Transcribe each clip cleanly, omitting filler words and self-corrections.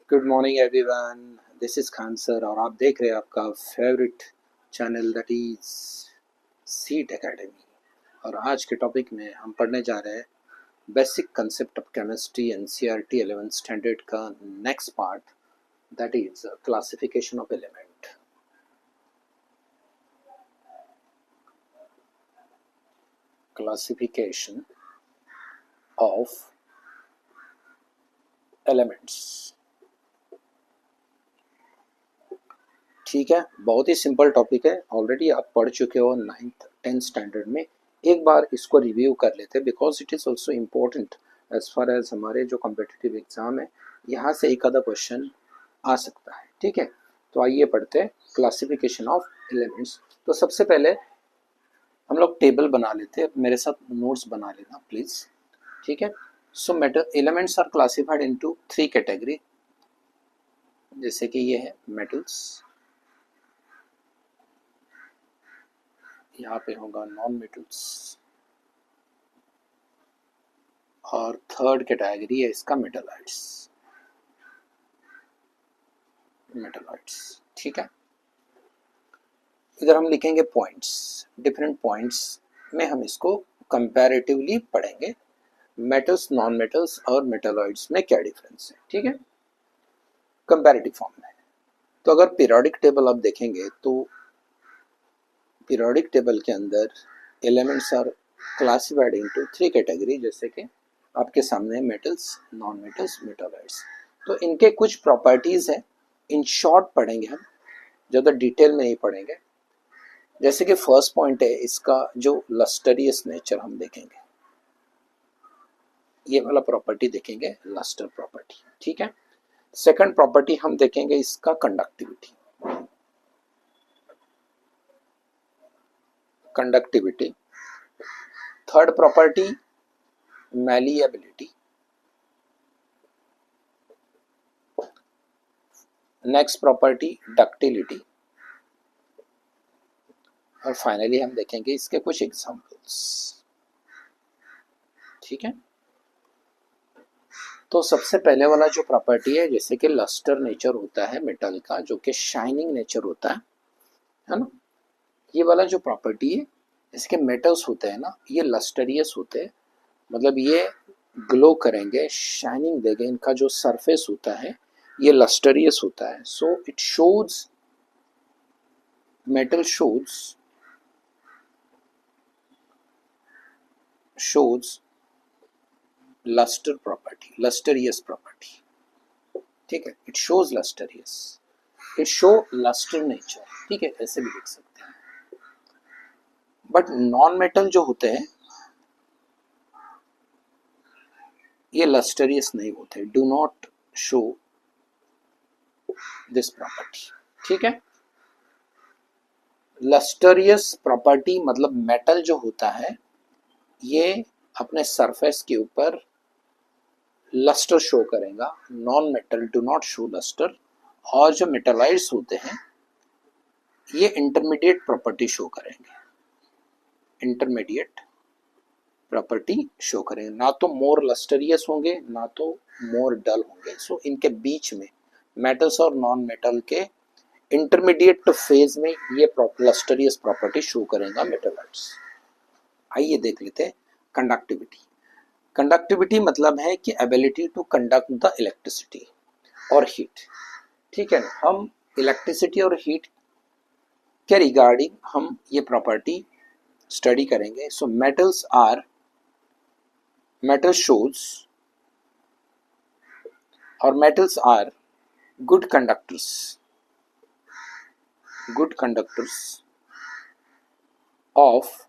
Good morning everyone, this is Khan sir और आप देख रहे हैं आपका favourite channel that is seat academy. और आज के टॉपिक में हम पढ़ने जा रहे हैं basic concept of chemistry NCERT 11th standard का next part that is classification of element. Classification of elements. ठीक है, बहुत ही सिंपल टॉपिक है, ऑलरेडी आप पढ़ चुके हो 9th 10th स्टैंडर्ड में। एक बार इसको रिव्यू कर लेते हैं because it is also important as far as हमारे जो कॉम्पिटिटिव एग्जाम है, यहाँ से एक आधा क्वेश्चन आ सकता है। ठीक है, तो आइए पढ़ते हैं क्लासिफिकेशन ऑफ एलिमेंट्स। तो सबसे पहले हम लोग टेबल बना लेते हैं, मेरे साथ नोट्स बना लेना प्लीज़। ठीक है, so metal elements are classified into 3 category, जैसे कि ये है मेटल्स, यहाँ पे होगा नॉन मेटल्स, और थर्ड कैटेगरी है इसका मेटलॉइड्स। ठीक है, इधर हम लिखेंगे पॉइंट्स, डिफरेंट पॉइंट्स में हम इसको कंपैरेटिवली पढ़ेंगे, मेटल्स नॉन मेटल्स और मेटलॉइड्स में क्या डिफरेंस है। ठीक है, कंपैरेटिव फॉर्म में। तो अगर पीरियोडिक टेबल आप देखेंगे तो पीरियोडिक टेबल के अंदर elements are classified into 3 category, जैसे कि आपके सामने मेटल्स, नॉन मेटल्स, मेटलॉइड्स। तो इनके कुछ प्रॉपर्टीज हैं, इन शॉर्ट पढ़ेंगे हम, ज़्यादा डिटेल में नहीं पढ़ेंगे। जैसे कि फर्स्ट पॉइंट है इसका जो लस्टरियस नेचर हम देखेंगे, ये वाला प्रॉपर्टी देखेंगे, लस्टर प्रॉपर्टी। ठीक है, सेकंड प्रॉपर्टी हम देखेंगे इसका conductivity, third property malleability, next property ductility, और फाइनली हम देखेंगे इसके कुछ एग्जांपल्स। ठीक है, तो सबसे पहले वाला जो प्रॉपर्टी है, जैसे कि लस्टर नेचर होता है मेटल का, जो कि शाइनिंग नेचर होता है ना। ये वाला जो प्रॉपर्टी है, जैसे कि मेटल्स होते हैं ना, ये लस्टरियस होते हैं, मतलब ये ग्लो करेंगे, शाइनिंग देंगे, इनका जो सरफेस होता है ये लस्टरियस होता है। So it shows, metal shows luster property, lustrous property। ठीक है, it shows lustrous, it show luster nature। ठीक है, ऐसे भी लिख सकते हैं। बट नॉन मेटल जो होते हैं ये लस्टरियस नहीं होते, do not show this property. ठीक है, लस्टरियस प्रॉपर्टी मतलब मेटल जो होता है ये अपने सरफेस के ऊपर लस्टर शो करेगा, non metal do not show lustre. और जो मेटलाइड्स होते हैं ये इंटरमीडिएट प्रॉपर्टी शो करेंगे, इंटरमीडिएट प्रॉपर्टी शो करेंगे, ना तो मोर लस्टरियस होंगे ना तो मोर डल होंगे। सो इनके बीच में मेटल्स और नॉन मेटल के इंटरमीडिएट फेज में ये लस्टरियस प्रॉपर्टी शो करेगा मेटलाइड्स। आइए देख लेते हैं कंडक्टिविटी। कंडक्टिविटी मतलब है कि ability to conduct the electricity और हीट। ठीक है, हम इलेक्ट्रिसिटी और हीट के रिगार्डिंग हम ये प्रॉपर्टी स्टडी करेंगे। सो मेटल शोज और metals are good conductors of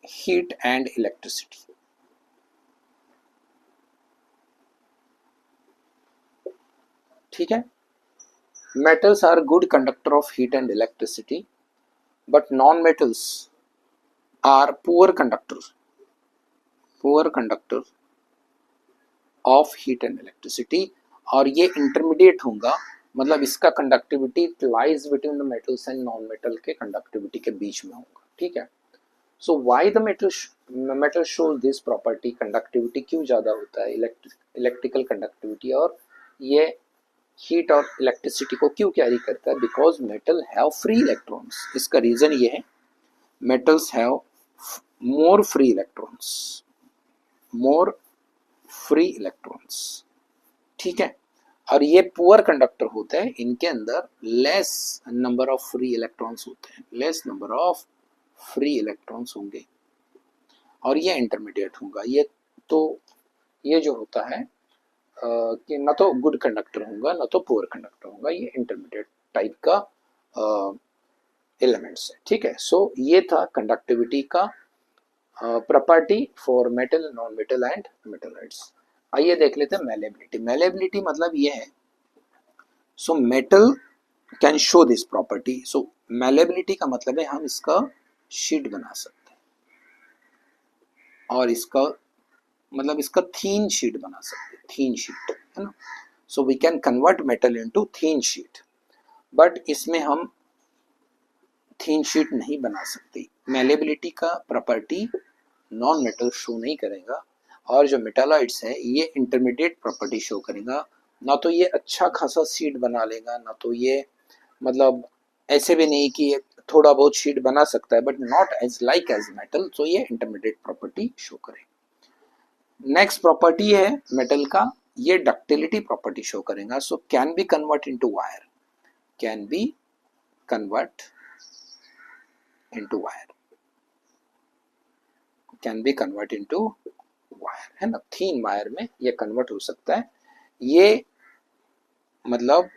heat and electricity. ठीक है, metals are good conductor of heat and electricity, but non-metals are poor conductor of heat and electricity। और ये intermediate होगा, मतलब इसका conductivity lies between the metals and non metal के conductivity के बीच में होगा। ठीक है, so why the metal shows this property, conductivity क्यों ज़्यादा होता है, इलेक्ट्रिकल कंडक्टिविटी, और ये हीट और इलेक्ट्रिसिटी को क्यों कैरी करता है? Because metal have free electrons. इसका रीजन ये है, metals have more free electrons, more free electrons, ठीक है। और ये पुअर कंडक्टर होते हैं, इनके अंदर less number of free electrons होते हैं, less number of free electrons होंगे, और ये इंटरमीडिएट होगा। ये जो होता है कि ना तो गुड कंडक्टर होगा ना तो पुअर कंडक्टर होगा, ये इंटरमीडिएट टाइप का एलिमेंट्स है, ठीक है। सो ये था कंडक्टिविटी का property for metal, non metal and मेटलाइट्स। आइए देख लेते हैं मैलेबिलिटी। मैलेबिलिटी मतलब ये है, so metal can show this property. So malleability का मतलब है हम इसका शीट बना सकते हैं, और इसका मतलब इसका थीन शीट बना सकते हैं, थीन शीट, है ना। So we can convert metal into thin sheet, but इसमें हम थीन शीट नहीं बना सकते। मैलेबिलिटी का प्रॉपर्टी नॉन मेटल शो नहीं करेगा, और जो मेटालॉइड्स है ये इंटरमीडिएट प्रॉपर्टी शो करेगा। ना तो ये अच्छा खासा शीट बना लेगा, ना तो ये मतलब ऐसे भी नहीं कि ये थोड़ा बहुत शीट बना सकता है, but not as like as metal. So ये इंटरमीडिएट प्रॉपर्टी शो करेगा। नेक्स्ट प्रॉपर्टी है मेटल का, ये डक्टिलिटी प्रॉपर्टी शो करेगा। So can be convert into wire, can be convert into wire, can be convert into wire, है ना। थीन wire में ये कन्वर्ट हो सकता है। ये मतलब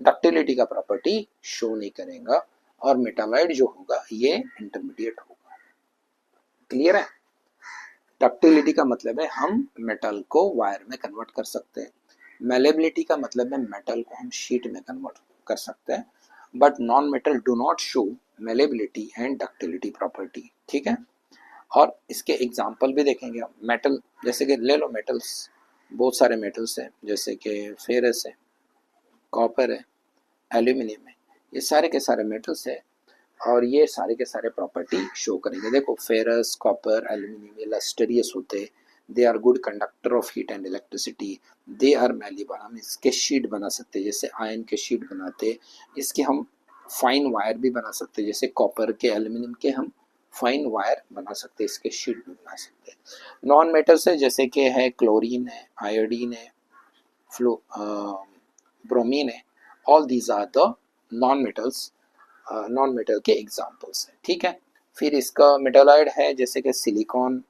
डक्टिलिटी का प्रॉपर्टी शो नहीं करेगा, और मेटालॉइड जो होगा ये इंटरमीडिएट होगा। क्लियर है? डक्टिलिटी का मतलब है हम मेटल को वायर में कन्वर्ट कर सकते हैं। मैलेबिलिटी का मतलब है मेटल को हम शीट में कन्वर्ट कर सकते हैं, but non metal do not show malleability and ductility property, ठीक है। और इसके एग्जाम्पल भी देखेंगे हम। मेटल जैसे कि ले लो, मेटल्स बहुत सारे मेटल्स हैं, जैसे कि फेरस है, कॉपर है, एल्यूमिनियम है, ये सारे के सारे मेटल्स है, और ये सारे के सारे प्रॉपर्टी शो करेंगे। देखो फेरस, कॉपर, एल्यूमिनियम ये लस्टरियस होते, they are good conductor of heat and electricity, they are malleable. हम इसके शीट बना सकते हैं, जैसे आयन के शीट बनाते, इसके हम फाइन वायर भी बना सकते हैं, जैसे कॉपर के, एल्यूमिनियम के हम फाइन वायर बना सकते हैं, इसके शीट भी बना सकते हैं। नॉन मेटल्स है जैसे कि है क्लोरीन है, आयोडीन है, फ्लो ब्रोमीन है, all these are the non metals, non metal के एग्जाम्पल्स हैं, ठीक है। फिर इसका मेटालॉइड है जैसे कि सिलिकॉन,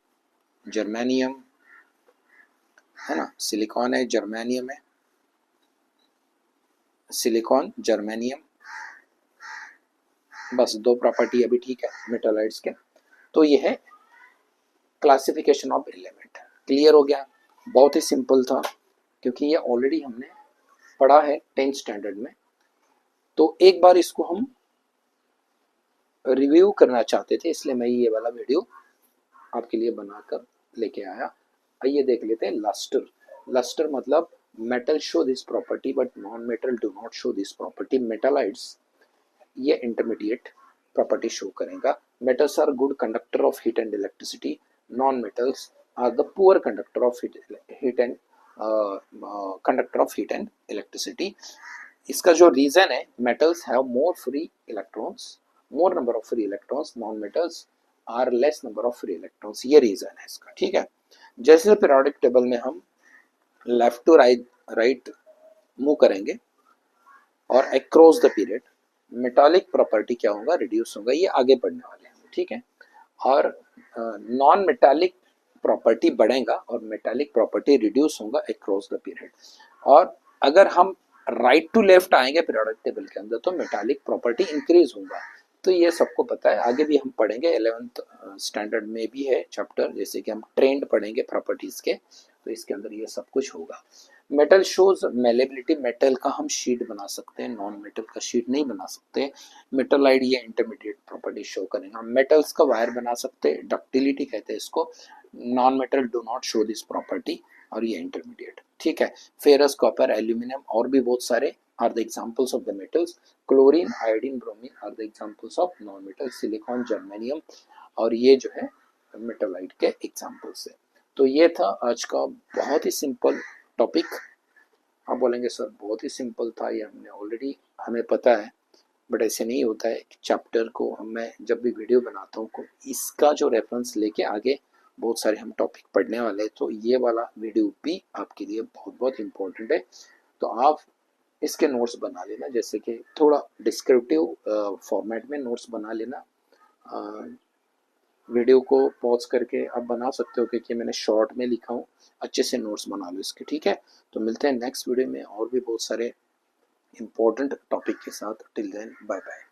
जर्मेनियम, है ना, सिलिकॉन है, जर्मेनियम है, सिलिकॉन, जर्मेनियम, बस दो प्रॉपर्टी अभी, ठीक है, मेटालॉइड्स के। तो ये है क्लासिफिकेशन ऑफ एलिमेंट। क्लियर हो गया? बहुत ही सिंपल था, क्योंकि ये ऑलरेडी हमने पढ़ा है 10th स्टैंडर्ड में। तो एक बार इसको हम रिव्यू करना चाहते थे, इसलिए मैं ये वाला वीडियो आपके लिए बनाकर लेके आया। आइए देख लेते हैं लस्टर। लस्टर मतलब metal show this property but non metal do not show this property. Metalloids ये इंटरमीडिएट प्रॉपर्टी शो करेगा। Metals are good conductor of heat and electricity, non metals are the poor conductor of heat and conductor of heat and electricity. इसका जो reason है, metals have more free electrons, more number of free electrons, non metals are less number of free electrons, ये reason है इसका, ठीक है। जैसे periodic table में हम लेफ्ट टू राइट मूव करेंगे और across the period, metallic property क्या होगा, रिड्यूस होगा, ये आगे बढ़ने वाले हैं, ठीक है। और नॉन मेटालिक प्रॉपर्टी बढ़ेगा और मेटालिक प्रॉपर्टी रिड्यूस होगा अक्रॉस द पीरियड। और अगर हम राइट टू लेफ्ट आएंगे पीरियोडिक टेबल के अंदर, तो मेटालिक प्रॉपर्टी इंक्रीज होगा। तो ये सबको पता है, आगे भी हम पढ़ेंगे, 11th स्टैंडर्ड में भी है चैप्टर, जैसे कि हम ट्रेंड पढ़ेंगे प्रॉपर्टीज के, तो इसके अंदर ये सब कुछ होगा। मेटल शोज मेलेबिलिटी, मेटल का हम शीट बना सकते हैं, नॉन मेटल का शीट नहीं बना सकते। मेटलाइड ये इंटरमीडिएट प्रॉपर्टी शो करेगा। मेटल्स का वायर बना सकते हैं, डक्टिलिटी कहते हैं इसको। Non metal do not show this property, और ये इंटरमीडिएट, ठीक है। फेरस, कॉपर, एल्यूमिनियम और भी बहुत सारे are the examples of the metals. Chlorine, iodine, bromine are the examples of non metal. Silicon, germanium, और ये जो है मेटालाइट के एग्जांपल्स है। तो ये था आज का बहुत ही सिंपल टॉपिक, आप बोलेंगे सर बहुत ही सिंपल था, ये हमने ऑलरेडी हमें पता है, बट ऐसे नहीं होता है। चैप्टर को मैं जब भी वीडियो बनाता हूँ तो इसका जो रेफरेंस लेके आगे बहुत सारे हम टॉपिक पढ़ने वाले हैं, तो ये वाला वीडियो भी आपके लिए बहुत बहुत इम्पोर्टेंट है। तो आप इसके नोट्स बना लेना, जैसे कि थोड़ा डिस्क्रिप्टिव फॉर्मेट में नोट्स बना लेना। वीडियो को पॉज करके आप बना सकते हो, क्योंकि मैंने शॉर्ट में लिखा हूँ, अच्छे से नोट्स बना लो इसके, ठीक है। तो मिलते हैं नेक्स्ट वीडियो में और भी बहुत सारे इंपॉर्टेंट टॉपिक के साथ। Till then bye bye.